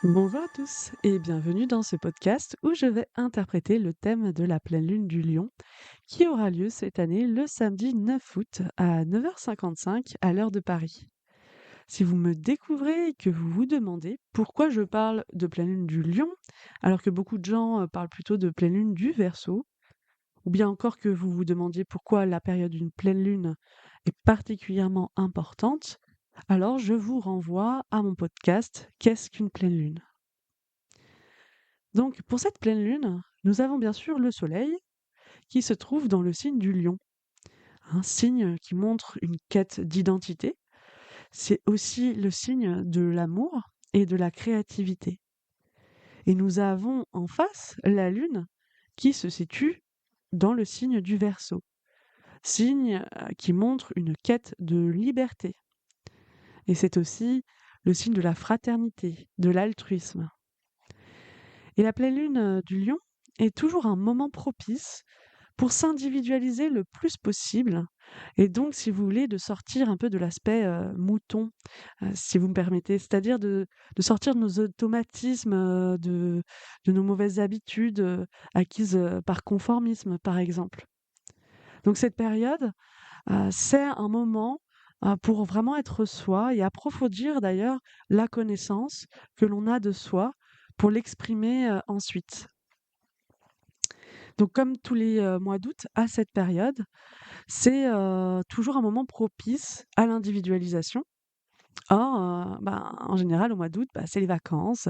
Bonjour à tous et bienvenue dans ce podcast où je vais interpréter le thème de la pleine lune du lion qui aura lieu cette année le samedi 9 août à 9h55 à l'heure de Paris. Si vous me découvrez et que vous vous demandez pourquoi je parle de pleine lune du lion alors que beaucoup de gens parlent plutôt de pleine lune du Verseau, ou bien encore que vous vous demandiez pourquoi la période d'une pleine lune est particulièrement importante, alors je vous renvoie à mon podcast Qu'est-ce qu'une pleine lune? Donc, pour cette pleine lune, nous avons bien sûr le Soleil qui se trouve dans le signe du Lion, un signe qui montre une quête d'identité. C'est aussi le signe de l'amour et de la créativité. Et nous avons en face la Lune qui se situe dans le signe du Verseau, signe qui montre une quête de liberté. Et c'est aussi le signe de la fraternité, de l'altruisme. Et la pleine lune du Lion est toujours un moment propice pour s'individualiser le plus possible et donc, si vous voulez, de sortir un peu de l'aspect, mouton, si vous me permettez. C'est-à-dire de sortir de nos automatismes, de nos mauvaises habitudes, acquises, par conformisme, par exemple. Donc cette période, c'est un moment, pour vraiment être soi et approfondir d'ailleurs la connaissance que l'on a de soi pour l'exprimer, ensuite. Donc comme tous les, mois d'août, à cette période, c'est, toujours un moment propice à l'individualisation. Or, en général, au mois d'août, c'est les vacances,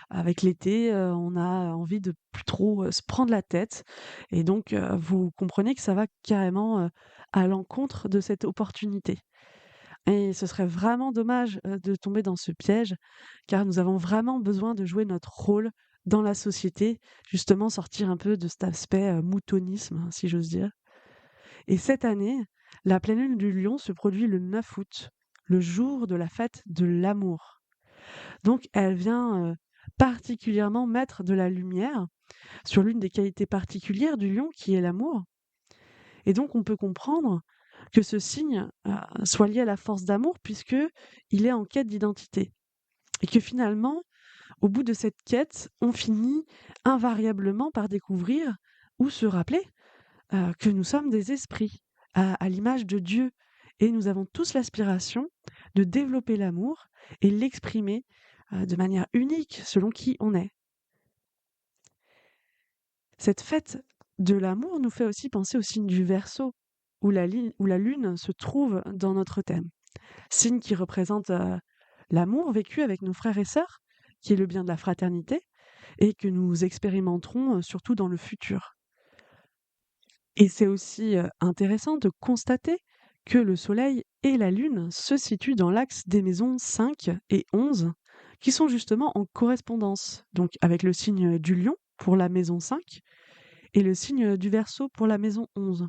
avec l'été, on a envie de plus trop, se prendre la tête et donc vous comprenez que ça va carrément, à l'encontre de cette opportunité et ce serait vraiment dommage, de tomber dans ce piège, car nous avons vraiment besoin de jouer notre rôle dans la société, justement sortir un peu de cet aspect, moutonisme, si j'ose dire. Et cette année, la pleine lune du Lion se produit le 9 août, le jour de la fête de l'amour. Donc elle vient, particulièrement mettre de la lumière sur l'une des qualités particulières du lion qui est l'amour. Et donc on peut comprendre que ce signe, soit lié à la force d'amour puisque il est en quête d'identité. Et que finalement, au bout de cette quête, on finit invariablement par découvrir ou se rappeler que nous sommes des esprits, à l'image de Dieu. Et nous avons tous l'aspiration de développer l'amour et l'exprimer de manière unique selon qui on est. Cette fête de l'amour nous fait aussi penser au signe du Verseau, où la lune se trouve dans notre thème. Signe qui représente l'amour vécu avec nos frères et sœurs, qui est le bien de la fraternité, et que nous expérimenterons surtout dans le futur. Et c'est aussi, intéressant de constater que le Soleil et la Lune se situent dans l'axe des maisons 5 et 11, qui sont justement en correspondance, donc avec le signe du Lion pour la maison 5 et le signe du Verseau pour la maison 11.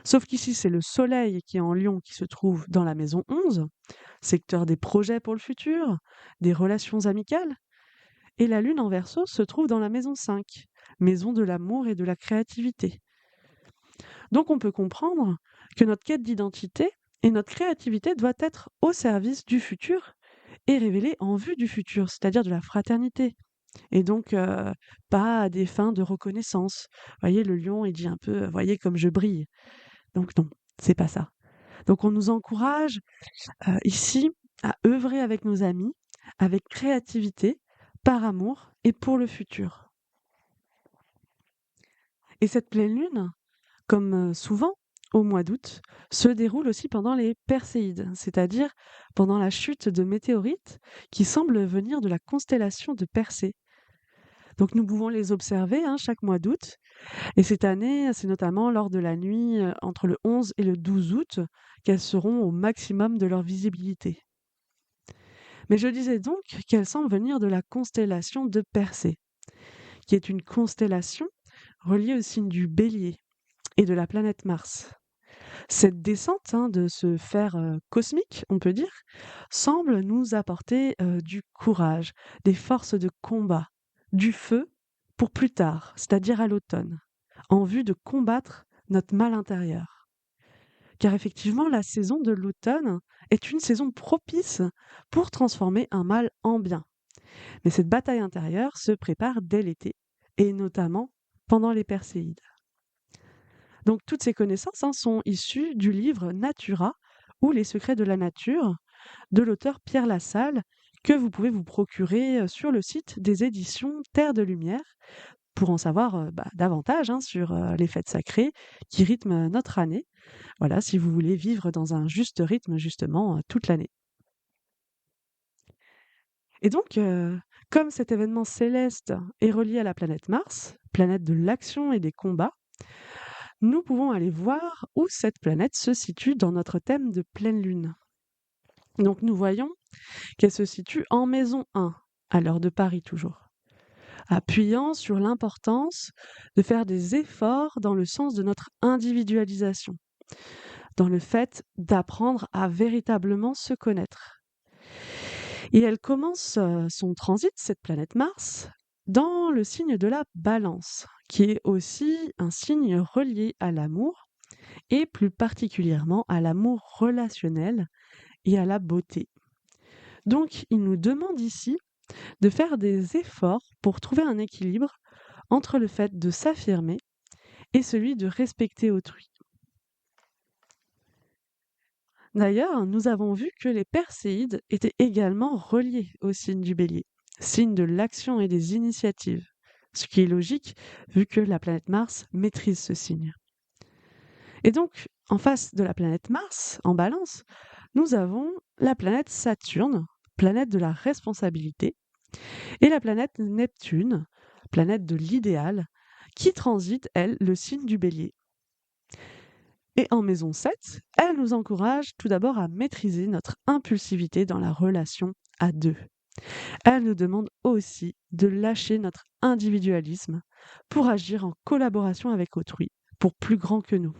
Sauf qu'ici, c'est le Soleil qui est en Lion qui se trouve dans la maison 11, secteur des projets pour le futur, des relations amicales, et la Lune en Verseau se trouve dans la maison 5, maison de l'amour et de la créativité. Donc on peut comprendre que notre quête d'identité et notre créativité doit être au service du futur et révélée en vue du futur, c'est-à-dire de la fraternité. Et donc pas à des fins de reconnaissance. Vous voyez, le lion, il dit un peu, voyez comme je brille. Donc non, c'est pas ça. Donc on nous encourage ici à œuvrer avec nos amis, avec créativité, par amour et pour le futur. Et cette pleine lune, comme souvent au mois d'août, se déroule aussi pendant les Perséides, c'est-à-dire pendant la chute de météorites qui semblent venir de la constellation de Persée. Donc nous pouvons les observer chaque mois d'août, et cette année, c'est notamment lors de la nuit entre le 11 et le 12 août qu'elles seront au maximum de leur visibilité. Mais je disais donc qu'elles semblent venir de la constellation de Persée, qui est une constellation reliée au signe du Bélier et de la planète Mars. Cette descente de ce fer cosmique, on peut dire, semble nous apporter du courage, des forces de combat, du feu pour plus tard, c'est-à-dire à l'automne, en vue de combattre notre mal intérieur. Car effectivement, la saison de l'automne est une saison propice pour transformer un mal en bien. Mais cette bataille intérieure se prépare dès l'été, et notamment pendant les Perséides. Donc toutes ces connaissances sont issues du livre Natura ou Les secrets de la nature de l'auteur Pierre Lassalle, que vous pouvez vous procurer sur le site des éditions Terre de Lumière pour en savoir davantage sur les fêtes sacrées qui rythment notre année. Voilà, si vous voulez vivre dans un juste rythme justement toute l'année. Et donc, comme cet événement céleste est relié à la planète Mars, planète de l'action et des combats, nous pouvons aller voir où cette planète se situe dans notre thème de pleine lune. Donc nous voyons qu'elle se situe en maison 1, à l'heure de Paris toujours, appuyant sur l'importance de faire des efforts dans le sens de notre individualisation, dans le fait d'apprendre à véritablement se connaître. Et elle commence son transit, cette planète Mars, dans le signe de la Balance, qui est aussi un signe relié à l'amour, et plus particulièrement à l'amour relationnel et à la beauté. Donc, il nous demande ici de faire des efforts pour trouver un équilibre entre le fait de s'affirmer et celui de respecter autrui. D'ailleurs, nous avons vu que les Perséides étaient également reliés au signe du Bélier, signe de l'action et des initiatives, ce qui est logique vu que la planète Mars maîtrise ce signe. Et donc, en face de la planète Mars, en Balance, nous avons la planète Saturne, planète de la responsabilité, et la planète Neptune, planète de l'idéal, qui transite, elle, le signe du Bélier. Et en maison 7, elle nous encourage tout d'abord à maîtriser notre impulsivité dans la relation à deux. Elle nous demande aussi de lâcher notre individualisme pour agir en collaboration avec autrui, pour plus grand que nous.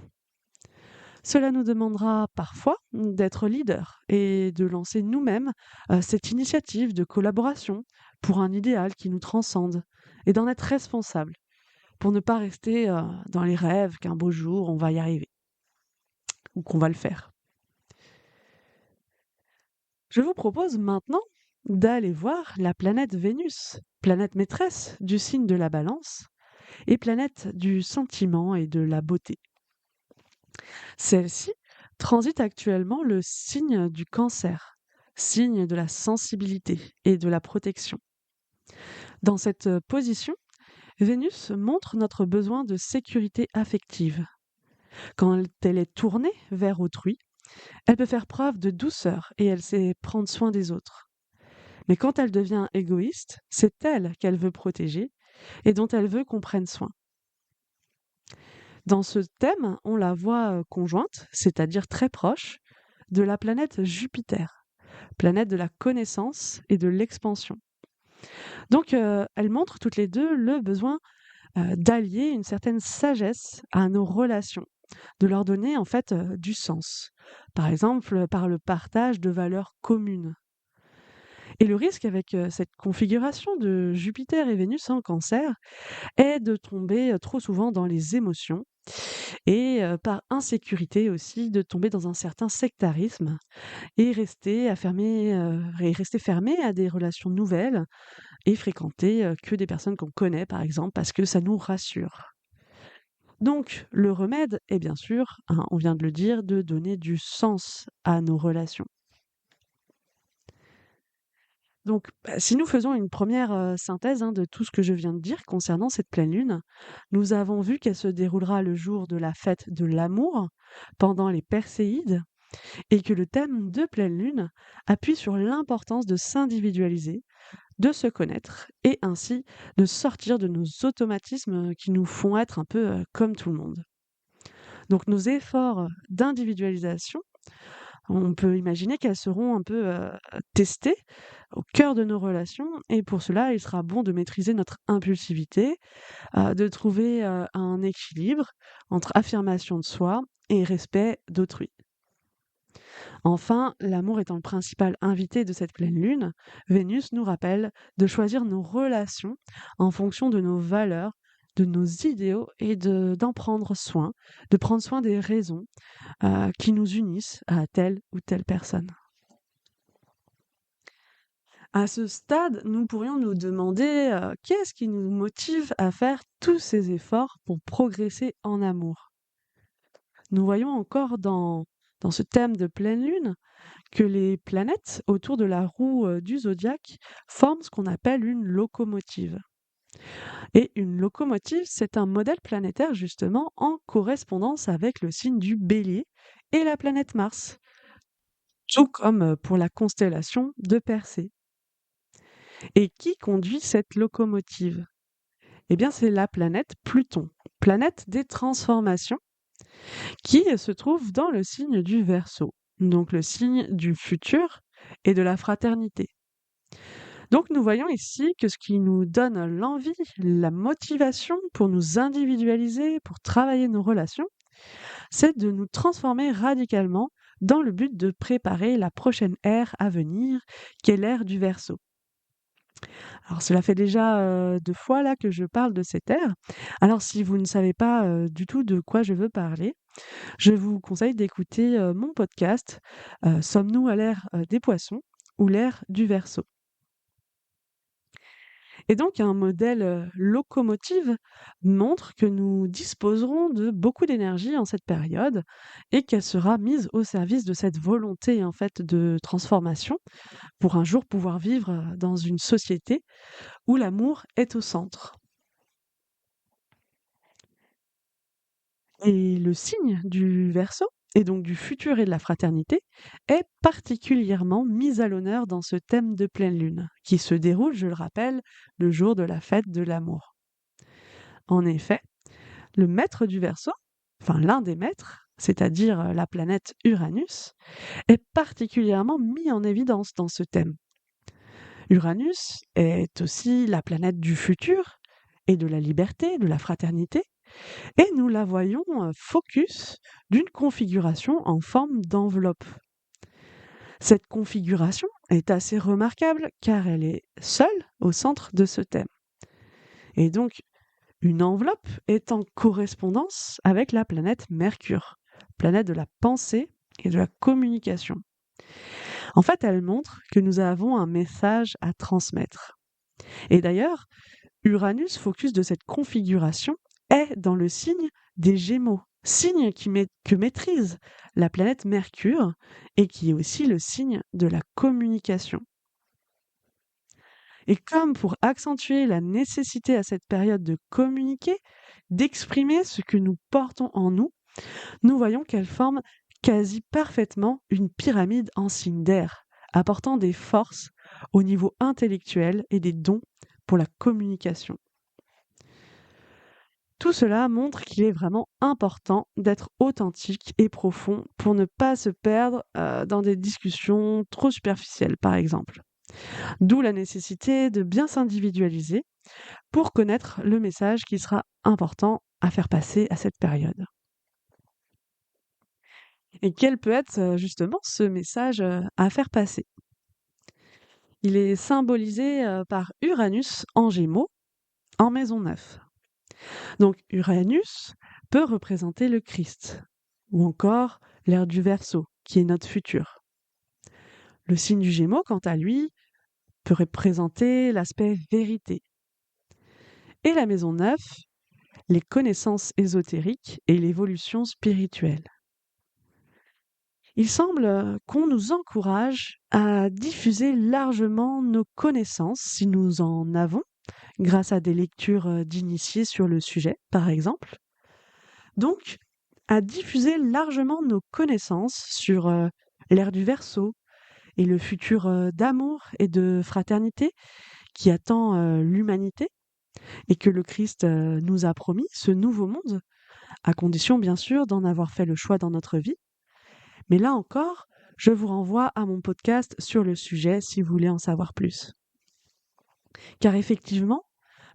Cela nous demandera parfois d'être leader et de lancer nous-mêmes cette initiative de collaboration pour un idéal qui nous transcende et d'en être responsable pour ne pas rester dans les rêves qu'un beau jour on va y arriver ou qu'on va le faire. Je vous propose maintenant d'aller voir la planète Vénus, planète maîtresse du signe de la Balance et planète du sentiment et de la beauté. Celle-ci transite actuellement le signe du Cancer, signe de la sensibilité et de la protection. Dans cette position, Vénus montre notre besoin de sécurité affective. Quand elle est tournée vers autrui, elle peut faire preuve de douceur et elle sait prendre soin des autres. Mais quand elle devient égoïste, c'est elle qu'elle veut protéger et dont elle veut qu'on prenne soin. Dans ce thème, on la voit conjointe, c'est-à-dire très proche, de la planète Jupiter, planète de la connaissance et de l'expansion. Donc, elles montrent toutes les deux le besoin d'allier une certaine sagesse à nos relations, de leur donner en fait du sens. Par exemple, par le partage de valeurs communes. Et le risque avec cette configuration de Jupiter et Vénus en Cancer est de tomber trop souvent dans les émotions et par insécurité aussi de tomber dans un certain sectarisme et rester fermé à des relations nouvelles et fréquenter que des personnes qu'on connaît par exemple parce que ça nous rassure. Donc le remède est bien sûr, on vient de le dire, de donner du sens à nos relations. Donc, si nous faisons une première synthèse de tout ce que je viens de dire concernant cette pleine lune, nous avons vu qu'elle se déroulera le jour de la fête de l'amour, pendant les Perséides, et que le thème de pleine lune appuie sur l'importance de s'individualiser, de se connaître, et ainsi de sortir de nos automatismes qui nous font être un peu comme tout le monde. Donc nos efforts d'individualisation, on peut imaginer qu'elles seront un peu testées au cœur de nos relations et pour cela, il sera bon de maîtriser notre impulsivité, de trouver un équilibre entre affirmation de soi et respect d'autrui. Enfin, l'amour étant le principal invité de cette pleine lune, Vénus nous rappelle de choisir nos relations en fonction de nos valeurs, de nos idéaux et d'en prendre soin, de prendre soin des raisons qui nous unissent à telle ou telle personne. À ce stade, nous pourrions nous demander qu'est-ce qui nous motive à faire tous ces efforts pour progresser en amour. Nous voyons encore dans ce thème de pleine lune que les planètes autour de la roue du zodiaque forment ce qu'on appelle une locomotive. Et une locomotive, c'est un modèle planétaire justement en correspondance avec le signe du Bélier et la planète Mars, tout comme pour la constellation de Persée. Et qui conduit cette locomotive? Eh bien, c'est la planète Pluton, planète des transformations, qui se trouve dans le signe du Verseau, donc le signe du futur et de la fraternité. Donc nous voyons ici que ce qui nous donne l'envie, la motivation pour nous individualiser, pour travailler nos relations, c'est de nous transformer radicalement dans le but de préparer la prochaine ère à venir, qui est l'ère du Verseau. Alors cela fait déjà 2 fois là que je parle de cette ère. Alors si vous ne savez pas, du tout de quoi je veux parler, je vous conseille d'écouter, mon podcast, Sommes-nous à l'ère, des Poissons ou l'ère du Verseau? Et donc un modèle, locomotive montre que nous disposerons de beaucoup d'énergie en cette période et qu'elle sera mise au service de cette volonté, en fait, de transformation pour un jour pouvoir vivre, dans une société où l'amour est au centre. Et le signe du Verseau, et donc du futur et de la fraternité, est particulièrement mis à l'honneur dans ce thème de pleine lune, qui se déroule, je le rappelle, le jour de la fête de l'amour. En effet, le maître du Verseau, enfin l'un des maîtres, c'est-à-dire la planète Uranus, est particulièrement mis en évidence dans ce thème. Uranus est aussi la planète du futur et de la liberté, de la fraternité, et nous la voyons focus d'une configuration en forme d'enveloppe. Cette configuration est assez remarquable car elle est seule au centre de ce thème. Et donc, une enveloppe est en correspondance avec la planète Mercure, planète de la pensée et de la communication. En fait, elle montre que nous avons un message à transmettre. Et d'ailleurs, Uranus, focus de cette configuration, est dans le signe des Gémeaux, signe que maîtrise la planète Mercure et qui est aussi le signe de la communication. Et comme pour accentuer la nécessité à cette période de communiquer, d'exprimer ce que nous portons en nous, nous voyons qu'elle forme quasi parfaitement une pyramide en signe d'air, apportant des forces au niveau intellectuel et des dons pour la communication. Tout cela montre qu'il est vraiment important d'être authentique et profond pour ne pas se perdre dans des discussions trop superficielles, par exemple. D'où la nécessité de bien s'individualiser pour connaître le message qui sera important à faire passer à cette période. Et quel peut être justement ce message à faire passer? Il est symbolisé par Uranus en Gémeaux, en maison 9. Donc Uranus peut représenter le Christ, ou encore l'ère du Verseau, qui est notre futur. Le signe du Gémeaux, quant à lui, peut représenter l'aspect vérité. Et la maison 9, les connaissances ésotériques et l'évolution spirituelle. Il semble qu'on nous encourage à diffuser largement nos connaissances, si nous en avons, grâce à des lectures d'initiés sur le sujet, par exemple. Donc, à diffuser largement nos connaissances sur l'ère du Verseau et le futur d'amour et de fraternité qui attend l'humanité et que le Christ nous a promis, ce nouveau monde, à condition bien sûr d'en avoir fait le choix dans notre vie. Mais là encore, je vous renvoie à mon podcast sur le sujet si vous voulez en savoir plus. Car effectivement,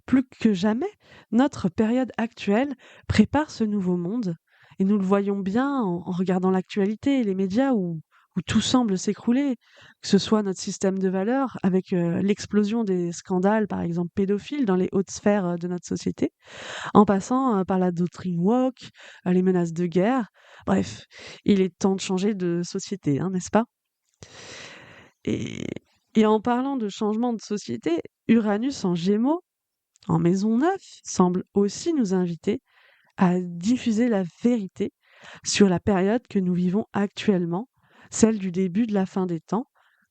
plus que jamais, notre période actuelle prépare ce nouveau monde. Et nous le voyons bien en regardant l'actualité et les médias où tout semble s'écrouler, que ce soit notre système de valeurs avec l'explosion des scandales, par exemple pédophiles, dans les hautes sphères de notre société, en passant par la doctrine woke, les menaces de guerre. Bref, il est temps de changer de société, hein, n'est-ce pas? Et Et en parlant de changement de société, Uranus en Gémeaux, en maison 9, semble aussi nous inviter à diffuser la vérité sur la période que nous vivons actuellement, celle du début de la fin des temps,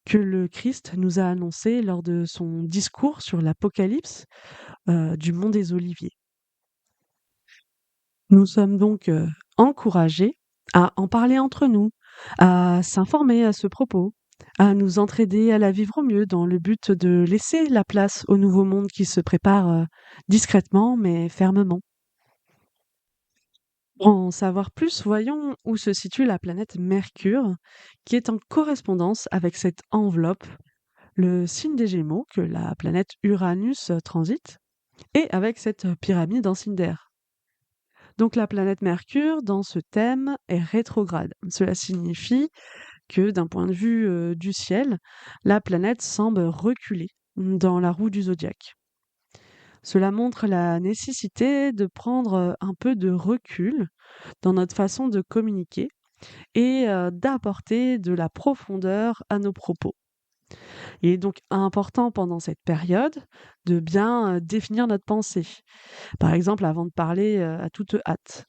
que le Christ nous a annoncé lors de son discours sur l'Apocalypse du mont des Oliviers. Nous sommes donc encouragés à en parler entre nous, à s'informer à ce propos, à nous entraider à la vivre au mieux dans le but de laisser la place au nouveau monde qui se prépare discrètement mais fermement. Pour en savoir plus, voyons où se situe la planète Mercure, qui est en correspondance avec cette enveloppe, le signe des Gémeaux que la planète Uranus transite, et avec cette pyramide en signe d'air. Donc la planète Mercure, dans ce thème, est rétrograde. Cela signifie que d'un point de vue du ciel, la planète semble reculer dans la roue du zodiaque. Cela montre la nécessité de prendre un peu de recul dans notre façon de communiquer et d'apporter de la profondeur à nos propos. Il est donc important pendant cette période de bien définir notre pensée, par exemple avant de parler à toute hâte.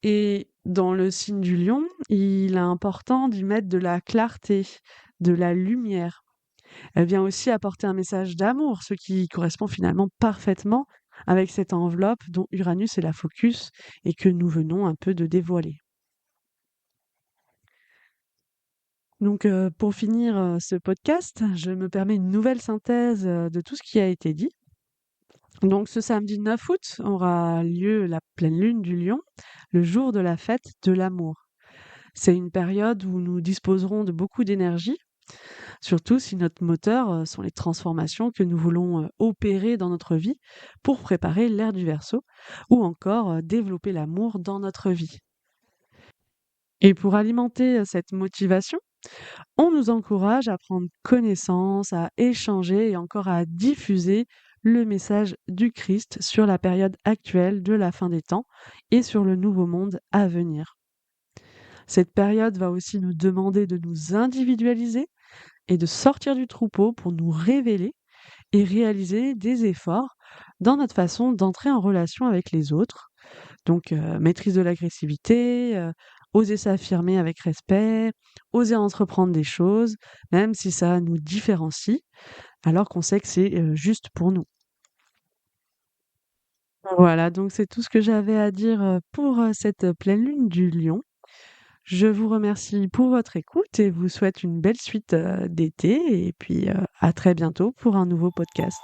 Et dans le signe du lion, il est important d'y mettre de la clarté, de la lumière. Elle vient aussi apporter un message d'amour, ce qui correspond finalement parfaitement avec cette enveloppe dont Uranus est la focus et que nous venons un peu de dévoiler. Donc, pour finir, ce podcast, je me permets une nouvelle synthèse, de tout ce qui a été dit. Donc ce samedi 9 août aura lieu la pleine lune du Lion, le jour de la fête de l'amour. C'est une période où nous disposerons de beaucoup d'énergie, surtout si notre moteur, sont les transformations que nous voulons, opérer dans notre vie pour préparer l'ère du Verseau ou encore, développer l'amour dans notre vie. Et pour alimenter, cette motivation, on nous encourage à prendre connaissance, à échanger et encore à diffuser le message du Christ sur la période actuelle de la fin des temps et sur le nouveau monde à venir. Cette période va aussi nous demander de nous individualiser et de sortir du troupeau pour nous révéler et réaliser des efforts dans notre façon d'entrer en relation avec les autres. Donc, maîtrise de l'agressivité, oser s'affirmer avec respect, oser entreprendre des choses, même si ça nous différencie, alors qu'on sait que c'est juste pour nous. Voilà, donc c'est tout ce que j'avais à dire pour cette pleine lune du lion. Je vous remercie pour votre écoute et vous souhaite une belle suite d'été et puis à très bientôt pour un nouveau podcast.